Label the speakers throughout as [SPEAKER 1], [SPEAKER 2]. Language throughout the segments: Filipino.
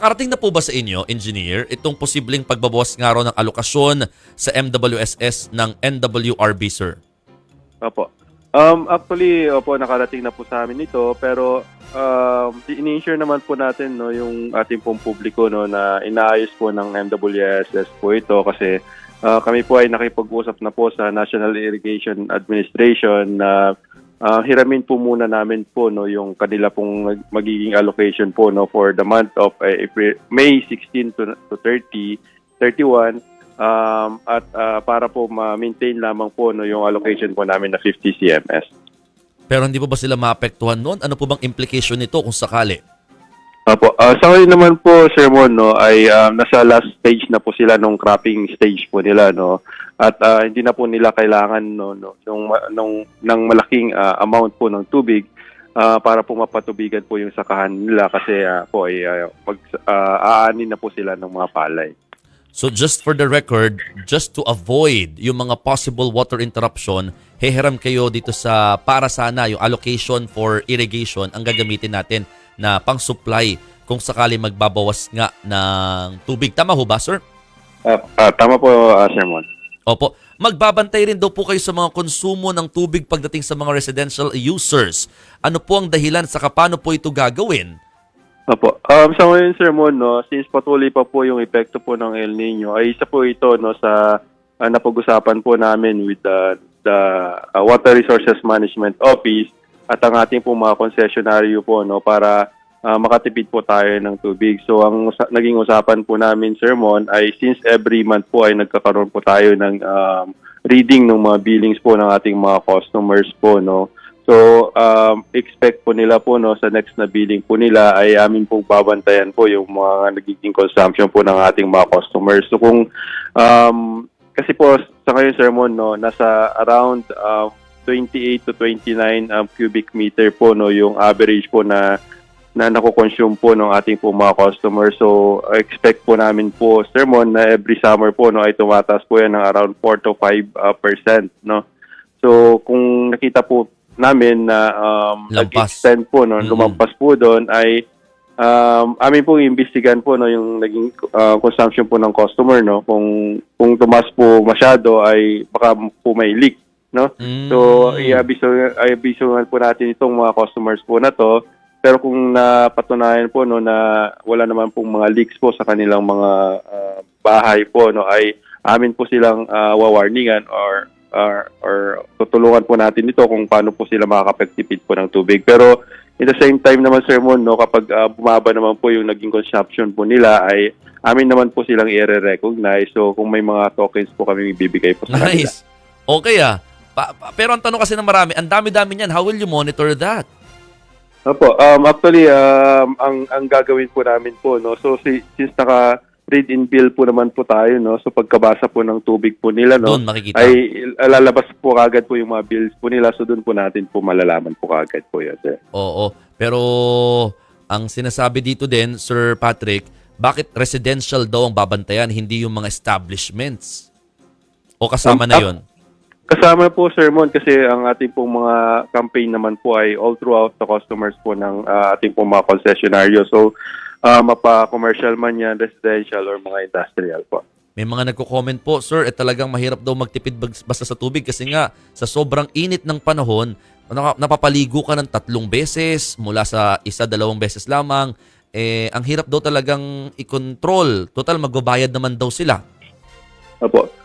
[SPEAKER 1] nakarating na po ba sa inyo, engineer, itong posibleng pagbabawas nga raw ng alokasyon sa MWSS ng NWRB, sir?
[SPEAKER 2] Opo. Actually, opo, nakarating na po sa amin ito, pero ini-ensure naman po natin, no, yung ating pong publiko, no, na inaayos po ng MWSS po ito kasi kami po ay nakipag-usap na po sa National Irrigation Administration na hiramin po muna namin po, no, yung kanila pong magiging allocation po, no, for the month of April, May 16 to 30, 31. At para po ma-maintain lamang po, no, yung allocation po namin na 50 CMS.
[SPEAKER 1] Pero hindi po ba sila maapektuhan noon? Ano po bang implication nito kung sakali?
[SPEAKER 2] Opo. Sa ngayon naman po, Sir Mon, no, ay nasa last stage na po sila nung cropping stage po nila, no. At hindi na po nila kailangan, no, ng malaking amount po ng tubig para po mapatubigan po yung sakahan nila kasi po ay aanin na po sila ng mga palay.
[SPEAKER 1] So just for the record, just to avoid yung mga possible water interruption, hehiram kayo dito sa para sana yung allocation for irrigation ang gagamitin natin na pang-supply kung sakali magbabawas nga ng tubig. Tama ho ba, sir?
[SPEAKER 2] Tama po, Sir Mon.
[SPEAKER 1] Opo. Magbabantay rin daw po kayo sa mga konsumo ng tubig pagdating sa mga residential users. Ano po ang dahilan sa paano po ito gagawin?
[SPEAKER 2] Opo. Sa ngayon, Sir Mon, no, since patuloy pa po yung epekto po ng El Nino, ay isa po ito, no, sa napag-usapan po namin with the Water Resources Management Office at ang ating po mga konsesyonaryo po, no, para makatipid po tayo ng tubig. So ang naging usapan po namin, Sir Mon, ay since every month po ay nagkakaroon po tayo ng reading ng mga billings po ng ating mga customers po, no. So, expect po nila po, no, sa next na billing po nila ay amin pong babantayan po yung mga nagiging consumption po ng ating mga customers. So, kung, kasi po sa ngayon, Sir Mon, no, nasa around 28 to 29 cubic meter po, no, yung average po na nakukonsume po ng ating po mga customers. So, expect po namin po, Sir Mon, na every summer po, no, ay tumataas po yan ng around 4 to 5%, no. So, kung nakita po namin na nag-extend po, no, lumampas po doon ay amin po iimbestigahan po, no, yung naging consumption po ng customer, no, kung tumas po masyado ay baka po may leak, no. So i-abisuhan po natin itong mga customers po na to, pero kung napatunayan po, no, na wala naman pong mga leaks po sa kanilang mga bahay po, no, ay amin po silang wawarningan or tutulungan po natin ito kung paano po sila makakapagtipid po ng tubig. Pero in the same time naman, Sir Mon, no, kapag bumaba naman po yung naging consumption po nila ay amin naman po silang i-recognize. So kung may mga tokens po kami ibibigay po sa kanila.
[SPEAKER 1] Nice. Okay pero ang tanong kasi ng marami, ang dami-dami niyan, how will you monitor that?
[SPEAKER 2] Opo, actually ang gagawin po namin po, no, so since read in bill po naman po tayo, no, so pagkabasa po ng tubig po nila, no, ay lalabas po kagad po yung mga bills po nila, so doon po natin po malalaman po kagad po yan, sir.
[SPEAKER 1] Oo, pero ang sinasabi dito din, Sir Patrick, bakit residential daw ang babantayan, hindi yung mga establishments? O kasama na yon?
[SPEAKER 2] Kasama po, Sir Mon, kasi ang ating pong mga campaign naman po ay all throughout the customers po ng ating pong mga concessionaryo. So, mapa-commercial man yan, residential or mga industrial po.
[SPEAKER 1] May mga nagko-comment po, sir, talagang mahirap daw magtipid basta sa tubig kasi nga sa sobrang init ng panahon, napapaligo ka ng 3 beses mula sa 1-2 beses lamang. Ang hirap daw talagang i-control. Total, magbabayad naman daw sila.
[SPEAKER 2] Opo.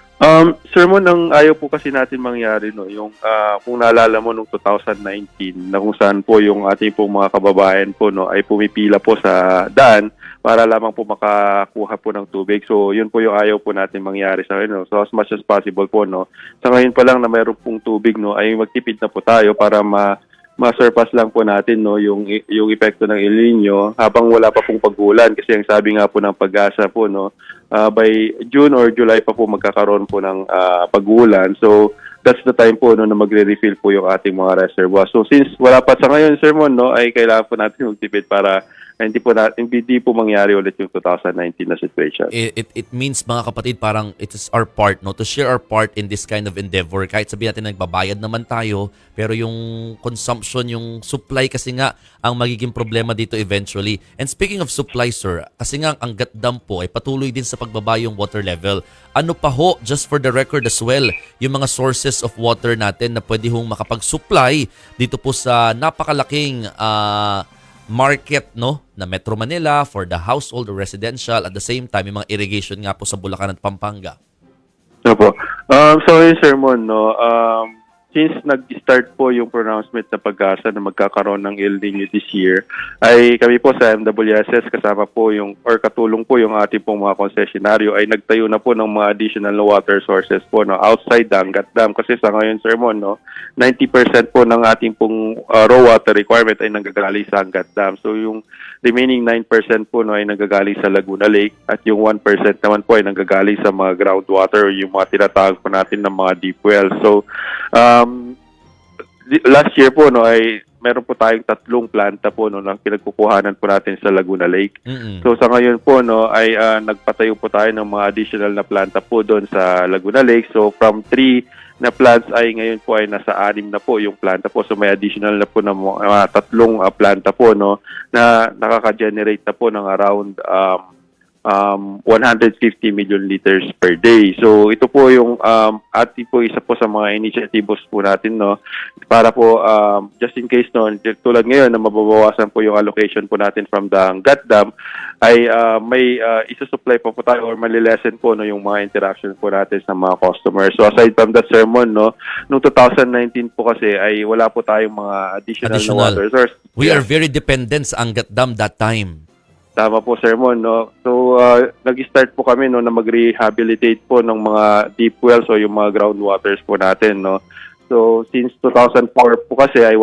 [SPEAKER 2] Sir Mon, ang ayaw po kasi natin mangyari, no, yung kung naalala mo nung 2019 na kung saan po yung ating po mga kababayan po, no, ay pumipila po sa daan para lamang po makakuha po ng tubig. So yun po yung ayaw po natin mangyari sa ngayon, no. So as much as possible po, no, sa ngayon pa lang na mayroon pong tubig, no, ay magtipid na po tayo para ma-surpass lang po natin, no, yung epekto ng El Nino habang wala pa pong pag-ulan, kasi ang sabi nga po ng Pag-asa po, no, by June or July pa po magkakaroon po ng pag-ulan. So that's the time po, no, na magre-refill po yung ating mga reservoir. So since wala pa sa ngayon, Sir Mon, no, ay kailangan po natin magtipid para hindi po mangyari ulit yung 2019 na situation.
[SPEAKER 1] It means, mga kapatid, parang it is our part, no, to share our part in this kind of endeavor. Kahit sabihin natin nagbabayad naman tayo, pero yung consumption, yung supply kasi nga ang magiging problema dito eventually. And speaking of supply, sir, kasi nga ang Angat Dam po ay patuloy din sa pagbaba yung water level. Ano pa ho, just for the record as well, yung mga sources of water natin na pwede hong makapag-supply dito po sa napakalaking market, no, na Metro Manila for the household or residential, at the same time yung mga irrigation nga po sa Bulacan at Pampanga.
[SPEAKER 2] Opo. So yun, Sir Mon, no, since nag-start po yung pronouncement na pag-asa na magkakaroon ng El Nino this year, ay kami po sa MWSS kasama po katulong po yung ating pong mga konsesyonaryo ay nagtayo na po ng mga additional water sources po, no, outside the Angat Dam. Kasi sa ngayon, Sir Mon, no, 90% po ng ating pong raw water requirement ay nanggagaling sa Angat Dam. So yung remaining 9% po, no, ay nanggagaling sa Laguna Lake, at yung 1% naman po ay nanggagaling sa mga groundwater, yung mga tinatawag po natin ng mga deep wells. So last year po, no, ay meron po tayong 3 planta po, no, na pinagkukuhanan po natin sa Laguna Lake. So sa ngayon po, no, ay nagpatayo po tayo ng mga additional na planta po doon sa Laguna Lake. So from 3 na plants ay ngayon po ay nasa 6 na po yung planta po. So may additional na po na mga 3 planta po, no, na nakaka-generate na po ng around 150 million liters per day. So ito po yung isa po sa mga initiatives po natin, no, para po just in case, no, tulad ngayon na mababawasan po yung allocation po natin from the Angat Dam, ay may isusupply po tayo or malilesen po, no, yung mga interaction po natin sa mga customers. So aside from that, sermon, no, noong 2019 po kasi ay wala po tayong mga additional. Na water source.
[SPEAKER 1] We are very dependent sa Angat Dam that time.
[SPEAKER 2] Tama po, Sir Mon, no. So nag-start po kami, no, na mag-rehabilitate po ng mga deep wells o yung mga groundwaters po natin, no. So since 2004 po kasi ay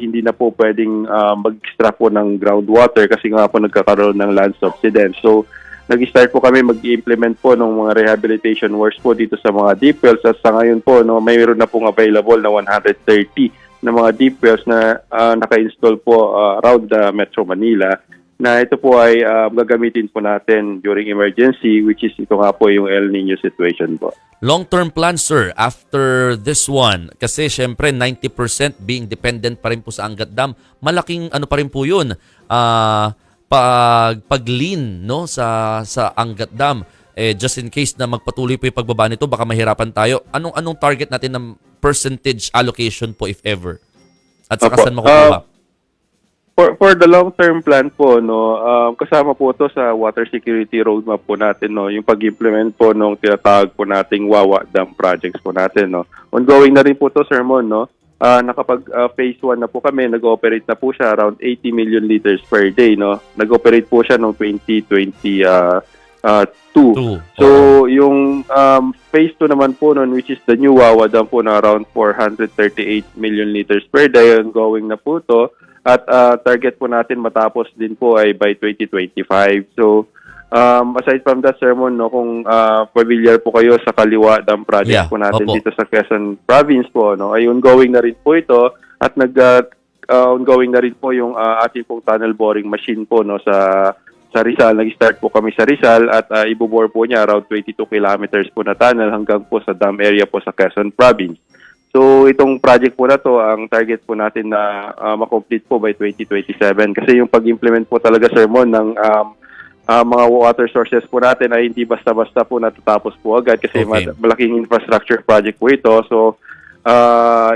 [SPEAKER 2] hindi na po pwedeng mag-extract po ng groundwater kasi nga po nagkakaroon ng land subsidence. So nag-start po kami mag-implement po ng mga rehabilitation works po dito sa mga deep wells, at sa ngayon po, no, mayroon na pong available na 130 na mga deep wells na naka-install po around the Metro Manila, na ito po ay gagamitin po natin during emergency, which is ito nga po yung El Nino situation po.
[SPEAKER 1] Long-term plan, sir, after this one, kasi syempre 90% being dependent pa rin po sa Angat Dam, malaking ano pa rin po yun, pag-lean, no, sa Angat Dam. Just in case na magpatuloy po yung pagbaba nito, baka mahirapan tayo. Anong target natin ng percentage allocation po if ever? At saka saan makukuha?
[SPEAKER 2] For the long-term plan po, no, kasama po ito sa water security roadmap po natin, no, yung pag-implement po nung tinatawag po nating Wawa Dam projects po natin, no. Ongoing na rin po ito, Sir Mon, no. Nakapag phase 1 na po kami, nag-ooperate na po siya around 80 million liters per day, no. Nag-ooperate po siya noong 2022. So yung phase 2 naman po noon, which is the new Wawa Dam po, na around 438 million liters per day, ongoing na po ito. At target po natin matapos din po ay by 2025. So aside from that, sermon, no, kung familiar po kayo sa Kaliwa Dam project po natin dito sa Quezon Province po, no, ay ongoing na rin po ito, at ongoing na rin po yung ating pong tunnel boring machine po, no, sa Rizal. Nag-start po kami sa Rizal, at ibubore po niya around 22 kilometers po na tunnel hanggang po sa dam area po sa Quezon Province. So itong project po na to, ang target po natin na ma-complete po by 2027. Kasi yung pag-implement po talaga, sermon, ng mga water sources po natin ay hindi basta-basta po natatapos po agad, kasi malaking infrastructure project po ito. So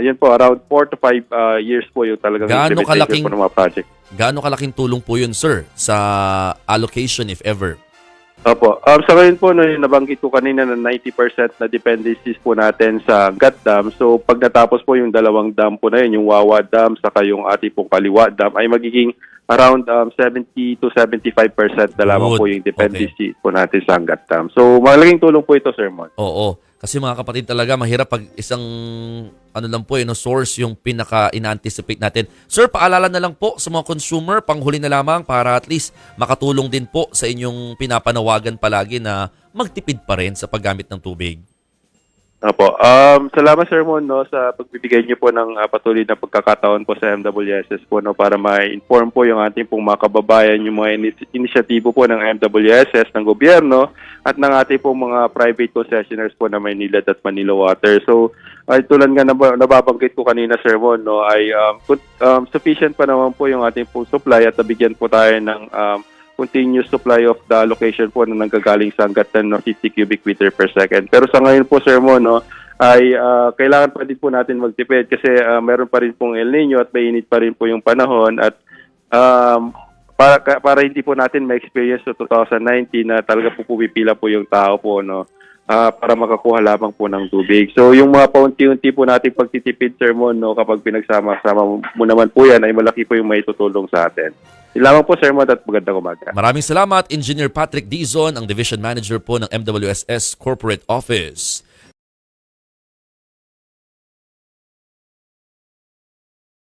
[SPEAKER 2] yun po, around 4 to 5 years po yung talagang implementation po ng mga project.
[SPEAKER 1] Gaano kalaking tulong po yun, sir, sa allocation if ever?
[SPEAKER 2] Opo. Sa ngayon po, no, yung nabanggit ko kanina na 90% na dependencies po natin sa Angat Dam. So pag natapos po yung 2 dam po na yun, yung Wawa Dam saka yung ating pong Kaliwa Dam, ay magiging around 70 to 75% na lamang po yung dependency po natin sa Angat Dam. So malaking tulong po ito, Sir Mon.
[SPEAKER 1] Oo. Kasi mga kapatid, talaga mahirap pag isang source yung pinaka-ina-anticipate natin. Sir, paalala na lang po sa mga consumer, panghuli na lamang, para at least makatulong din po sa inyong pinapanawagan palagi na magtipid pa rin sa paggamit ng tubig.
[SPEAKER 2] Opo. Salamat Sir Mon no sa pagbibigay niyo po ng patuloy na pagkakataon po sa MWSS po no para ma-inform po yung ating pong mga kababayan yung mga inisyatibo po ng MWSS ng gobyerno at ng ating pong mga private concessionaires po na Maynilad at Manila Water. So ay tulad nga nababanggit ko kanina Sir Mon no ay sufficient pa naman po yung ating pong supply at nabigyan po tayo ng continuous supply of the allocation po na nanggagaling sa Angatan no 50 cubic meter per second. Pero sa ngayon po Sir Mon no ay kailangan pa din po natin magtipid kasi meron pa rin pong El Nino at mainit pa rin po yung panahon at para hindi po natin ma-experience sa 2019 na talaga po pumipila po yung tao po no para makakuha lamang po ng tubig. So yung mga paunti-unti po natin pagtitipid Sir Mon no kapag pinagsama-sama mo naman po yan ay malaki po yung maitutulong sa atin. Lamang po Sir Mon at magandang umaga.
[SPEAKER 1] Maraming salamat, Engineer Patrick Dizon, ang Division Manager po ng MWSS Corporate Office.